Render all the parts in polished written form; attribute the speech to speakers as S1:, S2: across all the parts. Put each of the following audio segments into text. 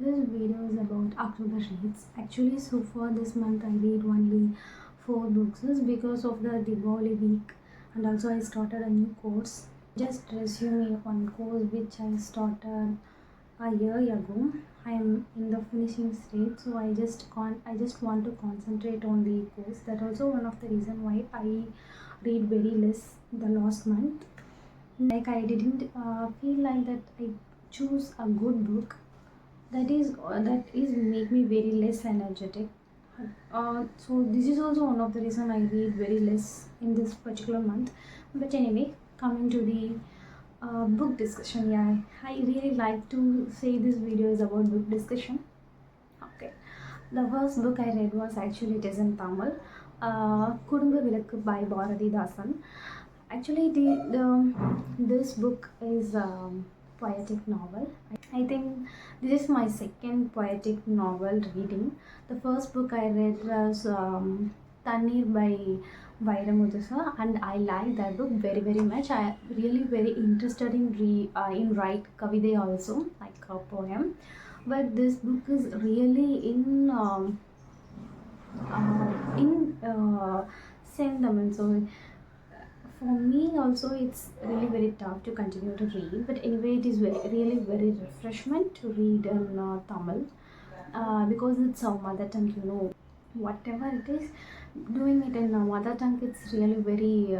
S1: This video is about October reads. Actually, so far this month I read only 4 books because of the Diwali week, and also I started a new course. Just resume one course which I started a year ago. I am in the finishing stage, so I just want to concentrate on the course. That also one of the reason why I read very less the last month. Like I didn't feel like that I choose a good book that is make me very less energetic. So this is also one of the reason I read very less in this particular month. But anyway, coming to the book discussion, yeah, I really like to say this video is about book discussion. Okay, the first book I read was actually it is in Tamil, Kudumba Vilakku by Bharathidhasan. Actually, this book is poetic novel. I think this is my second poetic novel reading. The first book I read was Tanir by Vairamudasa, and I like that book very much. I really very interested in write kavide also, like a poem. But this book is really in sentiment. So for me also it's really very tough to continue to read, but anyway it is really very refreshment to read in Tamil, because it's our mother tongue, whatever it is, doing it in our mother tongue, it's really very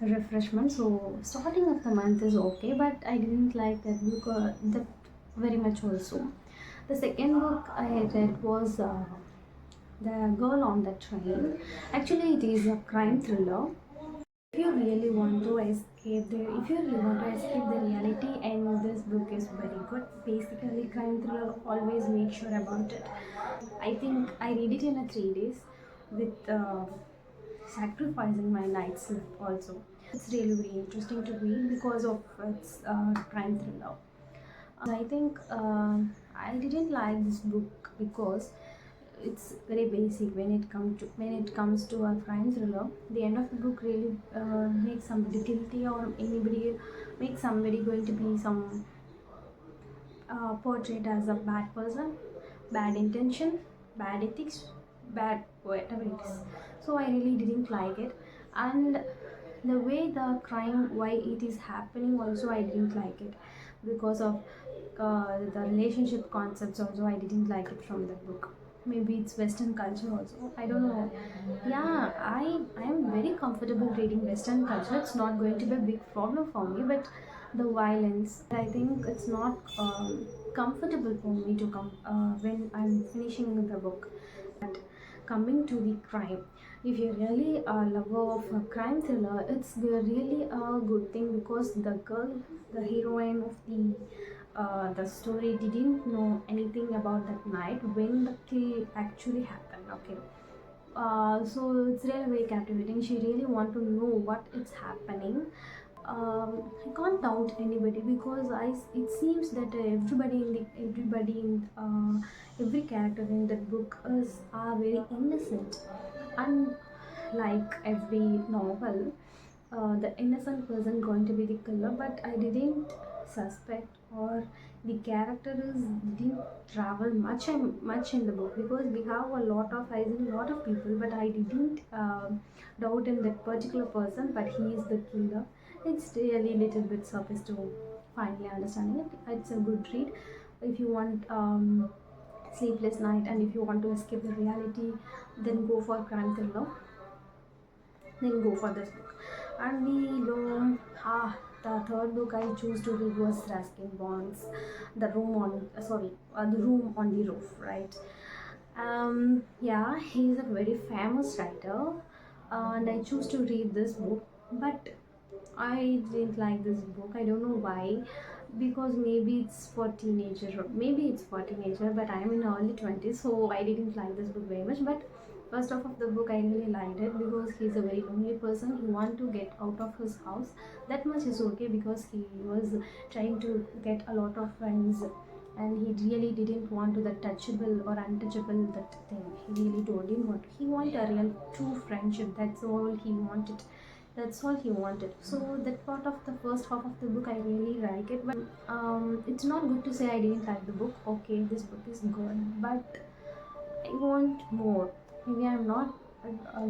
S1: refreshment. So starting of the month is okay, but I didn't like that book that very much also. The second book I read was The Girl on the Train. Actually it is a crime thriller. If you really want to escape the reality, and this book is very good. Basically crime thriller, always make sure about it. I think I read it in a 3 days with sacrificing my night sleep also. It's really very interesting to read because of its crime thriller. I think I didn't like this book because it's very basic when it comes to a crime thriller. The end of the book really makes somebody guilty, or anybody makes somebody going to be some portrayed as a bad person, bad intention, bad ethics, bad whatever it is. So I really didn't like it, and the way the crime, why it is happening also I didn't like it, because of the relationship concepts also I didn't like it from the book. Maybe it's western culture also, I don't know. Yeah, I am very comfortable reading western culture. It's not going to be a big problem for me, but the violence, I think it's not comfortable for me to come when I'm finishing the book. But coming to the crime, if you're really a lover of a crime thriller, it's really a good thing, because the girl, the heroine of the story, didn't know anything about that night when the kill actually happened. Okay, so it's really very captivating. She really want to know what is happening. I can't doubt anybody, because it seems that everybody in every character in that book are very innocent, and like every novel, the innocent person going to be the killer. But I didn't suspect, or the characters didn't travel much in the book, because we have a lot of eyes and a lot of people, but I didn't doubt in that particular person, but he is the killer. It's really little bit surface to finally understanding it. It's a good read if you want sleepless night, and if you want to escape the reality, then go for crime thriller, then go for this book. And the third book I chose to read was Raskin Bond's The Room on the Roof, right? Yeah, he's a very famous writer, and I chose to read this book, but I didn't like this book. I don't know why, because maybe it's for teenager, but I am in early 20s, so I didn't like this book very much. But first off of the book, I really liked it, because he's a very lonely person. He want to get out of his house. That much is okay, because he was trying to get a lot of friends, and he really didn't want to the touchable or untouchable that thing. He really didn't want. He wanted a real true friendship. That's all he wanted. That's all he wanted. So that part of the first half of the book I really like it, but it's not good to say I didn't like the book. Okay, this book is good, but I want more. Maybe I'm not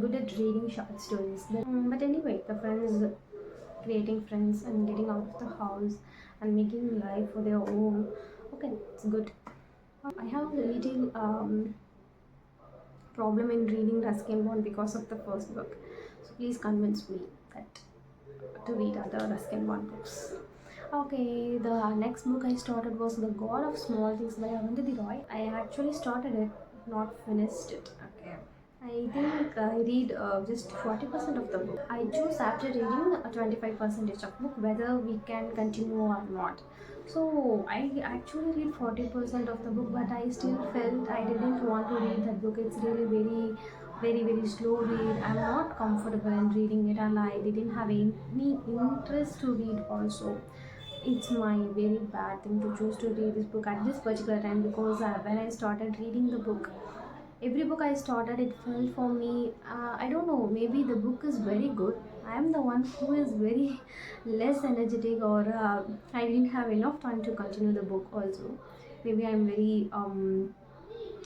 S1: good at reading short stories. But anyway, the friends, creating friends and getting out of the house and making life for their own. Okay, it's good. I have a little problem in reading Ruskin Bond because of the first book. So please convince me that to read other Ruskin Bond books. Okay, the next book I started was The God of Small Things by Arundhati Roy. I actually started it, not finished it. Okay. I think I read just 40% of the book. I choose after reading a 25% of book whether we can continue or not. So I actually read 40% of the book, but I still felt I didn't want to read that book. It's really very slow read. I'm not comfortable in reading it, and I didn't have any interest to read also. It's my very bad thing to choose to read this book at this particular time, because when I started reading the book, every book I started, it felt for me, I don't know, maybe the book is very good. I am the one who is very less energetic, or I didn't have enough time to continue the book also. Maybe I'm very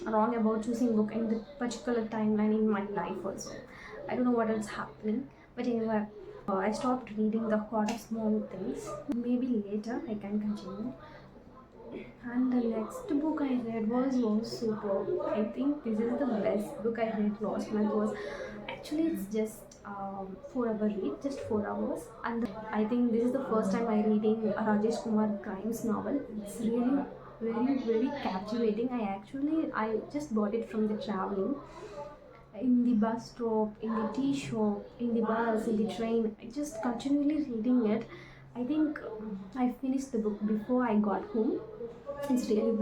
S1: wrong about choosing book in the particular timeline in my life also. I don't know what is happening, but anyway, I stopped reading The God of Small Things. Maybe later I can continue. And the next book I read was superb. I think this is the best book I read last month. Was actually, it's just 4 hour read, just 4 hours. And I think this is the first time I reading a Rajeshkumar crimes novel. It's really very captivating. I just bought it from the traveling, in the bus stop, in the tea shop, in the bus, in the train. I just continually reading it. I think I finished the book before I got home. It's really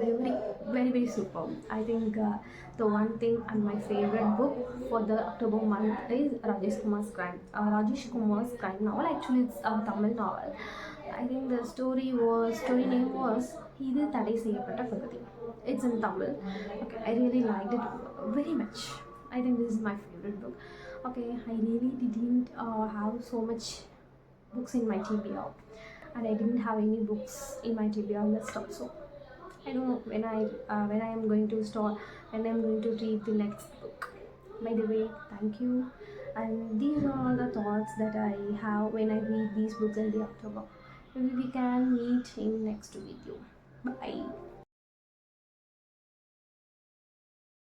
S1: very superb. I think the one thing and my favorite book for the October month is Rajesh Kumar's crime novel. Actually, it's a Tamil novel. I think the story name was Idu Tadai Seyyapata Pagadi. It's in Tamil. Okay, I really liked it very much. I think this is my favorite book. Okay, I really didn't have so much books in my TBR, and I didn't have any books in my TBR list also. I don't know when I am going to start, when I am going to read the next book. By the way, thank you. And these are all the thoughts that I have when I read these books in the October. Maybe we can meet in next video. Bye.